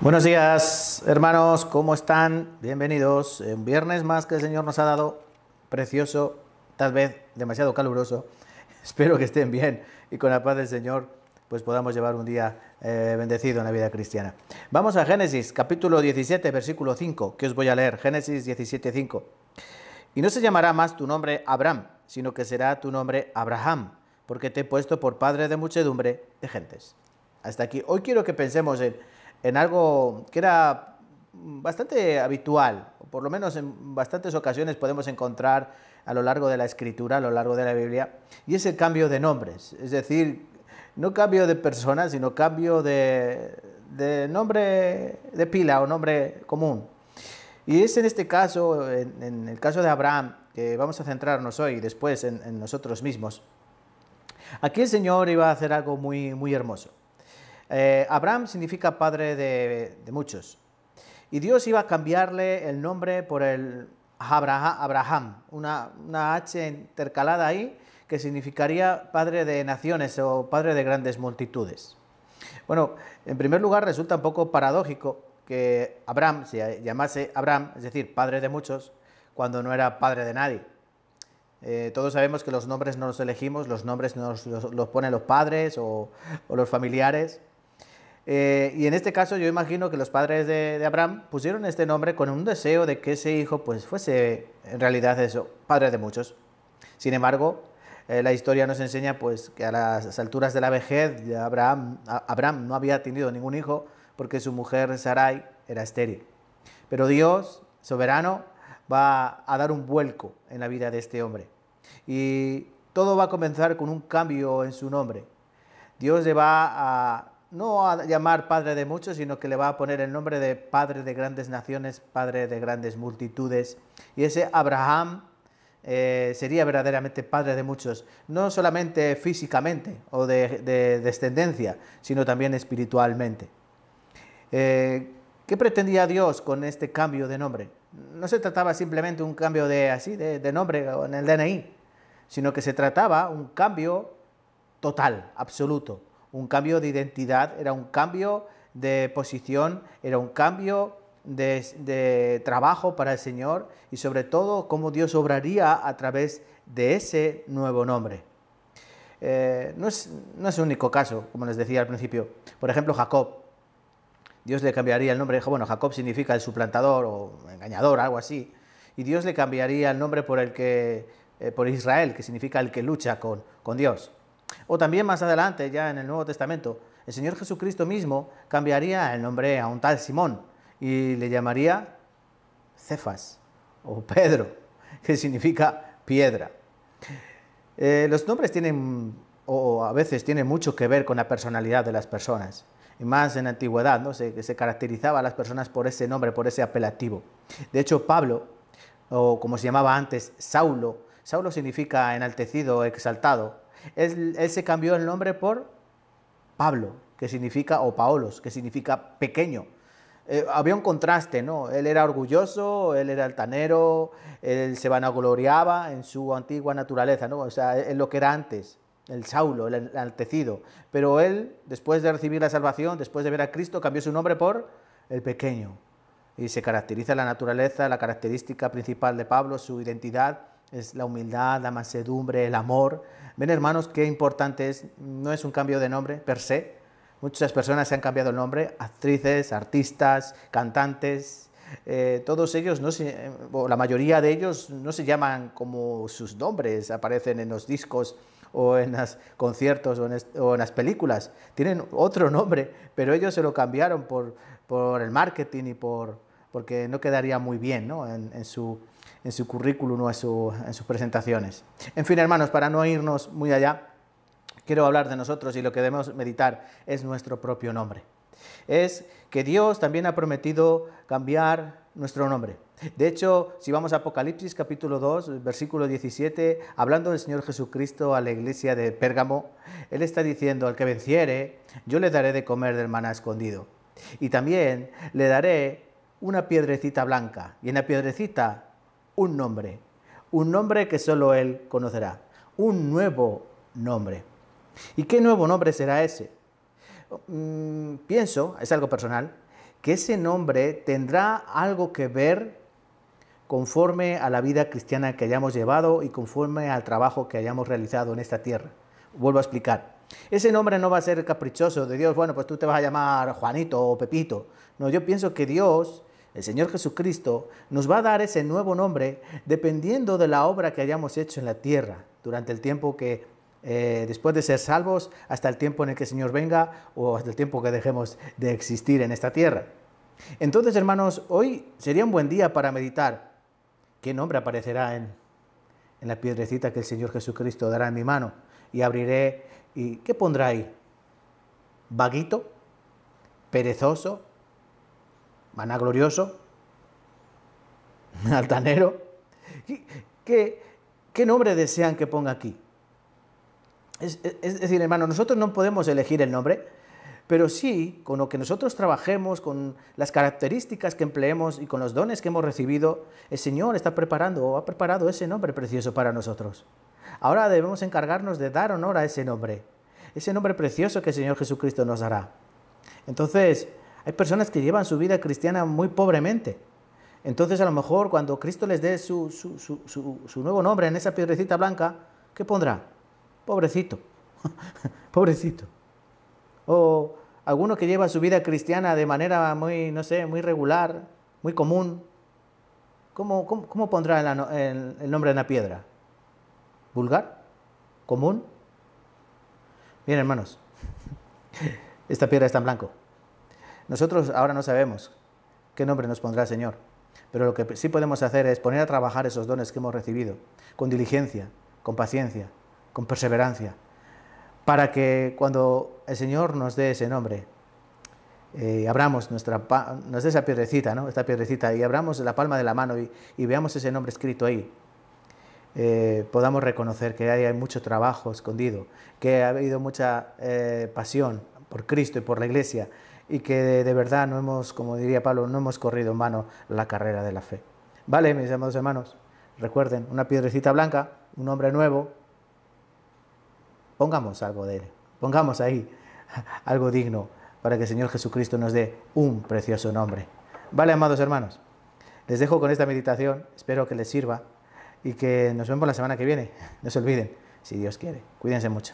Buenos días, hermanos, ¿cómo están? Bienvenidos. Un viernes más que el Señor nos ha dado, precioso, tal vez demasiado caluroso. Espero que estén bien y con la paz del Señor pues podamos llevar un día bendecido en la vida cristiana. Vamos a Génesis, capítulo 17, versículo 5, que os voy a leer. Génesis 17, 5. Y no se llamará más tu nombre Abraham, sino que será tu nombre Abraham, porque te he puesto por padre de muchedumbre de gentes. Hasta aquí. Hoy quiero que pensemos en algo que era bastante habitual, o por lo menos en bastantes ocasiones podemos encontrar a lo largo de la Escritura, a lo largo de la Biblia, y es el cambio de nombres. Es decir, no cambio de persona, sino cambio de nombre de pila o nombre común. Y es en este caso, en el caso de Abraham, que vamos a centrarnos hoy y después en nosotros mismos. Aquí el Señor iba a hacer algo muy hermoso. Abraham significa padre de muchos. Y Dios iba a cambiarle el nombre por el Abraham, una H intercalada ahí, que significaría padre de naciones o padre de grandes multitudes. Bueno, en primer lugar resulta un poco paradójico que Abraham se llamase Abraham, es decir, padre de muchos, cuando no era padre de nadie. Todos sabemos que los nombres no los elegimos, los nombres nos los ponen los padres o los familiares. Y en este caso yo imagino que los padres de Abraham pusieron este nombre con un deseo de que ese hijo pues fuese en realidad eso, padre de muchos. Sin embargo, la historia nos enseña pues que a las alturas de la vejez de Abraham no había tenido ningún hijo porque su mujer Sarai era estéril. Pero Dios, soberano, va a dar un vuelco en la vida de este hombre. Y todo va a comenzar con un cambio en su nombre. Dios le va no a llamar padre de muchos, sino que le va a poner el nombre de padre de grandes naciones, padre de grandes multitudes. Y ese Abraham sería verdaderamente padre de muchos, no solamente físicamente o de descendencia, sino también espiritualmente. ¿Qué pretendía Dios con este cambio de nombre? No se trataba simplemente un cambio de nombre en el DNI, sino que se trataba un cambio total, absoluto. Un cambio de identidad, era un cambio de posición, era un cambio de trabajo para el Señor y sobre todo cómo Dios obraría a través de ese nuevo nombre. No es el único caso, como les decía al principio. Por ejemplo, Jacob. Dios le cambiaría el nombre. Bueno, Jacob significa el suplantador o engañador, algo así. Y Dios le cambiaría el nombre por Israel, que significa el que lucha con Dios. O también más adelante, ya en el Nuevo Testamento, el Señor Jesucristo mismo cambiaría el nombre a un tal Simón y le llamaría Cefas o Pedro, que significa piedra. Los nombres tienen, o a veces tienen mucho que ver con la personalidad de las personas. Y más en la antigüedad, ¿no? Se caracterizaba a las personas por ese nombre, por ese apelativo. De hecho, Pablo, o como se llamaba antes, Saulo significa enaltecido, exaltado. Él se cambió el nombre por Pablo, que significa, o Paolos, que significa pequeño. Había un contraste, ¿no? Él era orgulloso, él era altanero, él se vanagloriaba en su antigua naturaleza, ¿no? O sea, en lo que era antes, el Saulo, el enaltecido. Pero él, después de recibir la salvación, después de ver a Cristo, cambió su nombre por el pequeño. Y se caracteriza la naturaleza, la característica principal de Pablo, su identidad, es la humildad, la mansedumbre, el amor. Ven, hermanos, qué importante es. No es un cambio de nombre per se. Muchas personas se han cambiado el nombre, actrices, artistas, cantantes. Todos ellos, o la mayoría de ellos, no se llaman como sus nombres aparecen en los discos o en los conciertos o en las películas. Tienen otro nombre, pero ellos se lo cambiaron por el marketing y porque no quedaría muy bien, ¿no? en su currículum o en sus presentaciones. En fin, hermanos, para no irnos muy allá, quiero hablar de nosotros y lo que debemos meditar es nuestro propio nombre. Es que Dios también ha prometido cambiar nuestro nombre. De hecho, si vamos a Apocalipsis capítulo 2, versículo 17, hablando del Señor Jesucristo a la iglesia de Pérgamo, Él está diciendo: al que venciere, yo le daré de comer del maná escondido. Y también le daré una piedrecita blanca, y en la piedrecita un nombre que solo Él conocerá, un nuevo nombre. ¿Y qué nuevo nombre será ese? Pienso, es algo personal, que ese nombre tendrá algo que ver conforme a la vida cristiana que hayamos llevado y conforme al trabajo que hayamos realizado en esta tierra. Vuelvo a explicar. Ese nombre no va a ser caprichoso de Dios, bueno, pues tú te vas a llamar Juanito o Pepito. No, yo pienso que Dios, el Señor Jesucristo, nos va a dar ese nuevo nombre dependiendo de la obra que hayamos hecho en la tierra durante el tiempo que, después de ser salvos, hasta el tiempo en el que el Señor venga o hasta el tiempo que dejemos de existir en esta tierra. Entonces, hermanos, hoy sería un buen día para meditar. ¿Qué nombre aparecerá en la piedrecita que el Señor Jesucristo dará en mi mano? Y abriré, ¿y qué pondrá ahí? ¿Vaguito? ¿Perezoso? ¿Vanaglorioso? ¿Altanero? ¿Qué nombre desean que ponga aquí? Es decir, hermano, nosotros no podemos elegir el nombre, pero sí, con lo que nosotros trabajemos, con las características que empleemos y con los dones que hemos recibido, el Señor está preparando o ha preparado ese nombre precioso para nosotros. Ahora debemos encargarnos de dar honor a ese nombre precioso que el Señor Jesucristo nos dará. Entonces, hay personas que llevan su vida cristiana muy pobremente. Entonces, a lo mejor, cuando Cristo les dé su nuevo nombre en esa piedrecita blanca, ¿qué pondrá? Pobrecito, pobrecito. O alguno que lleva su vida cristiana de manera muy, no sé, muy regular, muy común. ¿Cómo pondrá el nombre en la piedra? ¿Vulgar? ¿Común? Bien, hermanos, esta piedra está en blanco. Nosotros ahora no sabemos qué nombre nos pondrá el Señor, pero lo que sí podemos hacer es poner a trabajar esos dones que hemos recibido, con diligencia, con paciencia, con perseverancia, para que cuando el Señor nos dé ese nombre, abramos nos dé esa piedrecita, ¿no? Esta piedrecita, y abramos la palma de la mano y veamos ese nombre escrito ahí. Podamos reconocer que hay mucho trabajo escondido, que ha habido mucha pasión por Cristo y por la Iglesia, y que de verdad no hemos, como diría Pablo, no hemos corrido en vano la carrera de la fe. Vale, mis amados hermanos, recuerden, una piedrecita blanca, un nombre nuevo, pongamos algo de él, pongamos ahí algo digno para que el Señor Jesucristo nos dé un precioso nombre. Vale, amados hermanos, les dejo con esta meditación, espero que les sirva y que nos vemos la semana que viene. No se olviden, si Dios quiere. Cuídense mucho.